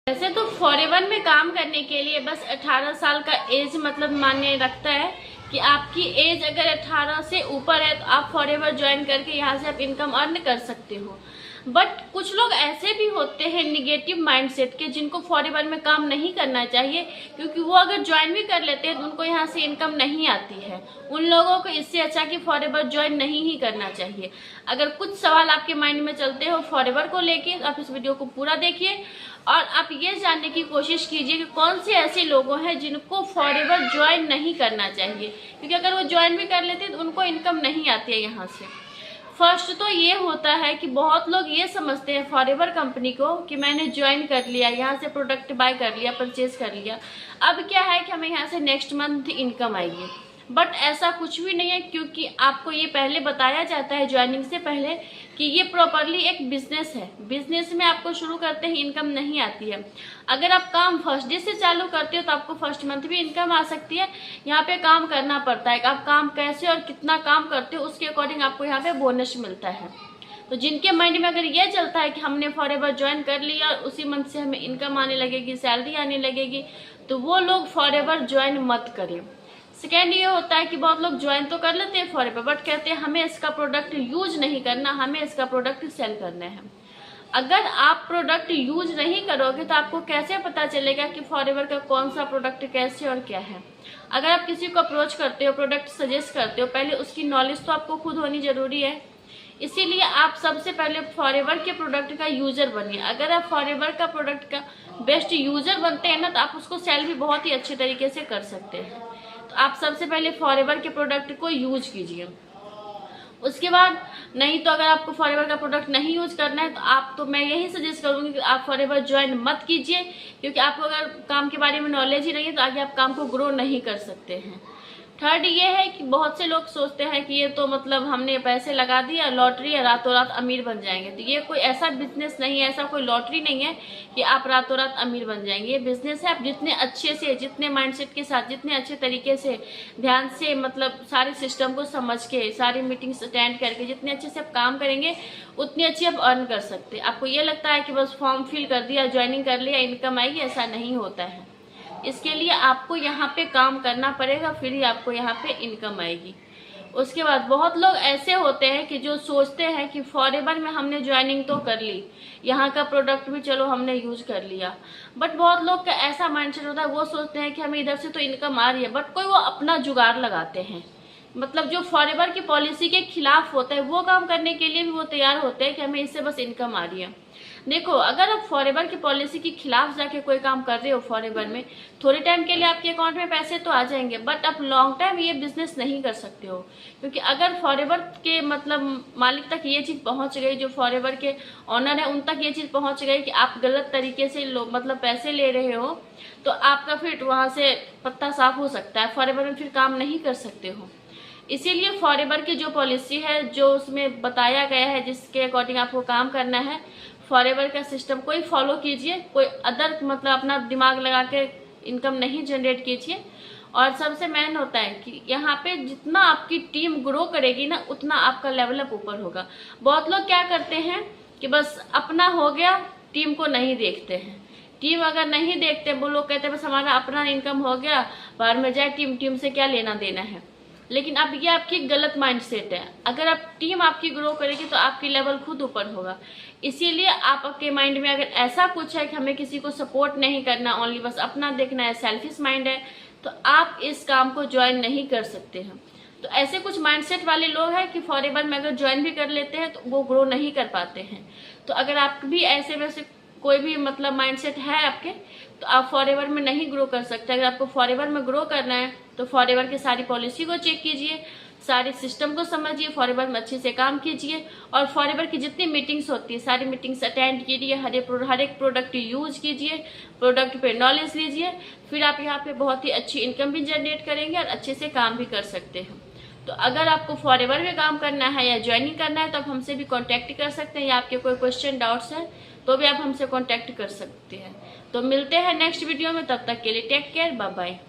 वैसे तो फॉरेवर में काम करने के लिए बस 18 साल का एज मतलब मान्य रखता है कि आपकी एज अगर 18 से ऊपर है तो आप फॉरेवर ज्वाइन करके यहाँ से आप इनकम अर्न कर सकते हो। बट कुछ लोग ऐसे भी होते हैं निगेटिव माइंडसेट के, जिनको फॉरेवर में काम नहीं करना चाहिए, क्योंकि वो अगर ज्वाइन भी कर लेते हैं तो उनको यहाँ से इनकम नहीं आती है। उन लोगों को इससे अच्छा कि फॉरेवर ज्वाइन नहीं ही करना चाहिए। अगर कुछ सवाल आपके माइंड में चलते हो फॉरेवर को लेके, आप इस वीडियो को पूरा देखिए और आप ये जानने की कोशिश कीजिए कि कौन से ऐसे लोग हैं जिनको फॉरेवर ज्वाइन नहीं करना चाहिए, क्योंकि अगर वो ज्वाइन भी कर लेते हैं तो उनको इनकम नहीं आती है यहाँ से। फर्स्ट तो ये होता है कि बहुत लोग ये समझते हैं फॉरेवर कंपनी को कि मैंने ज्वाइन कर लिया, यहाँ से प्रोडक्ट बाय कर लिया, परचेज कर लिया, अब क्या है कि हमें यहाँ से नेक्स्ट मंथ इनकम आएगी। बट ऐसा कुछ भी नहीं है, क्योंकि आपको ये पहले बताया जाता है ज्वाइनिंग से पहले कि ये प्रॉपरली एक बिजनेस है। बिजनेस में आपको शुरू करते ही इनकम नहीं आती है। अगर आप काम फर्स्ट डे से चालू करते हो तो आपको फर्स्ट मंथ भी इनकम आ सकती है। यहाँ पे काम करना पड़ता है, आप काम कैसे और कितना काम करते हो उसके अकॉर्डिंग आपको यहाँ पे बोनस मिलता है। तो जिनके माइंड में अगर ये चलता है कि हमने फॉरेवर ज्वाइन कर लिया और उसी मंथ से हमें इनकम आने लगेगी, सैलरी आने लगेगी, तो वो लोग फॉरेवर ज्वाइन मत करें। सेकेंड ये होता है कि बहुत लोग ज्वाइन तो कर लेते हैं फॉरेवर, बट कहते हैं हमें इसका प्रोडक्ट यूज नहीं करना, हमें इसका प्रोडक्ट सेल करना है। अगर आप प्रोडक्ट यूज नहीं करोगे तो आपको कैसे पता चलेगा कि फॉरेवर का कौन सा प्रोडक्ट कैसे और क्या है। अगर आप किसी को अप्रोच करते हो, प्रोडक्ट सजेस्ट करते हो, पहले उसकी नॉलेज तो आपको खुद होनी जरूरी है। इसीलिए आप सबसे पहले फॉरेवर के प्रोडक्ट का यूजर बनिए। अगर आप फॉरेवर का प्रोडक्ट का बेस्ट यूजर बनते हैं ना, तो आप उसको सेल भी बहुत ही अच्छे तरीके से कर सकते हैं। तो आप सबसे पहले फॉरेवर के प्रोडक्ट को यूज कीजिए। उसके बाद नहीं तो अगर आपको फॉरेवर का प्रोडक्ट नहीं यूज करना है तो मैं यही सजेस्ट करूंगी कि आप फॉरेवर ज्वाइन मत कीजिए, क्योंकि आपको अगर काम के बारे में नॉलेज ही नहीं है तो आगे आप काम को ग्रो नहीं कर सकते हैं। थर्ड ये है कि बहुत से लोग सोचते हैं कि ये तो मतलब हमने पैसे लगा दिया लॉटरी है, रातों रात अमीर बन जाएंगे। तो ये कोई ऐसा बिजनेस नहीं है, ऐसा कोई लॉटरी नहीं है कि आप रातों रात अमीर बन जाएंगे। ये बिजनेस है। आप जितने अच्छे से, जितने माइंडसेट के साथ, जितने अच्छे तरीके से, ध्यान से, मतलब सारे सिस्टम को समझ के, सारी मीटिंग्स अटेंड करके जितने अच्छे से आप काम करेंगे उतनी अच्छी आप अर्न कर सकते हैं। आपको ये लगता है कि बस फॉर्म फिल कर दिया, ज्वाइनिंग कर लिया, इनकम आएगी, ऐसा नहीं होता है। इसके लिए आपको यहाँ पे काम करना पड़ेगा, फिर ही आपको यहाँ पे इनकम आएगी। उसके बाद बहुत लोग ऐसे होते हैं कि जो सोचते हैं कि फॉरेवर में हमने ज्वाइनिंग तो कर ली, यहाँ का प्रोडक्ट भी चलो हमने यूज कर लिया, बट बहुत लोग का ऐसा माइंडसेट होता है, वो सोचते हैं कि हमें इधर से तो इनकम आ रही है, बट कोई वो अपना जुगाड़ लगाते हैं। मतलब जो फॉरेवर की पॉलिसी के खिलाफ होता है वो काम करने के लिए भी वो तैयार होते हैं कि हमें इससे बस इनकम आ रही है। देखो, अगर आप फॉरेवर की पॉलिसी के खिलाफ जाके कोई काम कर रहे हो फॉरेवर में, थोड़े टाइम के लिए आपके अकाउंट में पैसे तो आ जाएंगे, बट आप लॉन्ग टाइम ये बिजनेस नहीं कर सकते हो। क्योंकि अगर फॉरेवर के मतलब मालिक तक ये चीज पहुंच गई, जो फॉरेवर के ऑनर है उन तक ये चीज पहुंच गई कि आप गलत तरीके से मतलब पैसे ले रहे हो, तो आपका फिर वहां से पत्ता साफ हो सकता है। फॉरेवर में फिर काम नहीं कर सकते हो। इसीलिए फॉरेवर की जो पॉलिसी है, जो उसमें बताया गया है, जिसके अकॉर्डिंग आपको काम करना है, फॉरेवर का सिस्टम को ही फॉलो कीजिए। कोई अदर मतलब अपना दिमाग लगा के इनकम नहीं जनरेट कीजिए। और सबसे मेन होता है कि यहाँ पे जितना आपकी टीम ग्रो करेगी ना, उतना आपका लेवल अप ऊपर होगा। बहुत लोग क्या करते हैं कि बस अपना हो गया, टीम को नहीं देखते हैं। टीम अगर नहीं देखते, वो लोग कहते हैं बस हमारा अपना इनकम हो गया, बाहर में जाए, टीम से क्या लेना देना है। लेकिन अब ये आपकी गलत माइंडसेट है। अगर आप टीम आपकी ग्रो करेगी तो आपकी लेवल खुद ऊपर होगा। इसीलिए आपके माइंड में अगर ऐसा कुछ है कि हमें किसी को सपोर्ट नहीं करना, ओनली बस अपना देखना है, सेल्फिश माइंड है, तो आप इस काम को ज्वाइन नहीं कर सकते हैं। तो ऐसे कुछ माइंडसेट वाले लोग हैं कि फॉरेवर में अगर ज्वाइन भी कर लेते हैं तो वो ग्रो नहीं कर पाते हैं। तो अगर आप भी ऐसे वैसे कोई भी मतलब माइंडसेट है आपके, तो आप फॉरेवर में नहीं ग्रो कर सकते। अगर आपको फॉरेवर में ग्रो करना है तो फॉरेवर की सारी पॉलिसी को चेक कीजिए, सारे सिस्टम को समझिए, फॉरेवर में अच्छे से काम कीजिए, और फॉरेवर की जितनी मीटिंग्स होती है सारी मीटिंग्स अटेंड कीजिए, हर एक प्रोडक्ट यूज कीजिए, प्रोडक्ट पे नॉलेज लीजिए। फिर आप यहाँ पे बहुत ही अच्छी इनकम भी जनरेट करेंगे और अच्छे से काम भी कर सकते हैं। तो अगर आपको फॉरेवर में काम करना है या ज्वाइनिंग करना है तो आप हमसे भी कॉन्टैक्ट कर सकते हैं, या आपके कोई क्वेश्चन डाउट्स हैं तो भी आप हमसे कॉन्टैक्ट कर सकते हैं। तो मिलते हैं नेक्स्ट वीडियो में, तब तक के लिए टेक केयर, बाय बाय।